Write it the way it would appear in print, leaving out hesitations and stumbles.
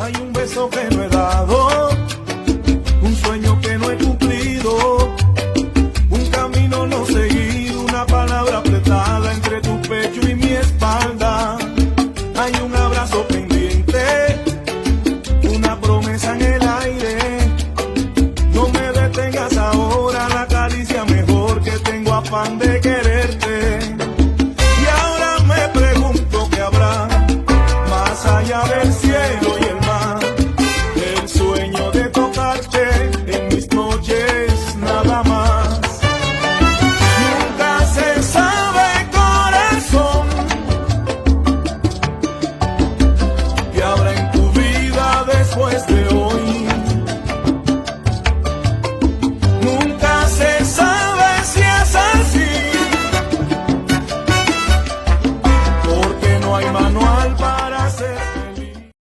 Hay un beso que no he dado, un sueño que no he cumplido, un camino no seguido, una palabra apretada entre tu pecho y mi espalda. Hay un abrazo pendiente, una promesa en el aire. No me detengas ahora, la caricia mejor que tengo afán de quererte. Y ahora me pregunto qué habrá más allá del cielo y el mar. El sueño de tocarte en mis noches nada más. Nunca se sabe, corazón, qué habrá en tu vida después de hoy.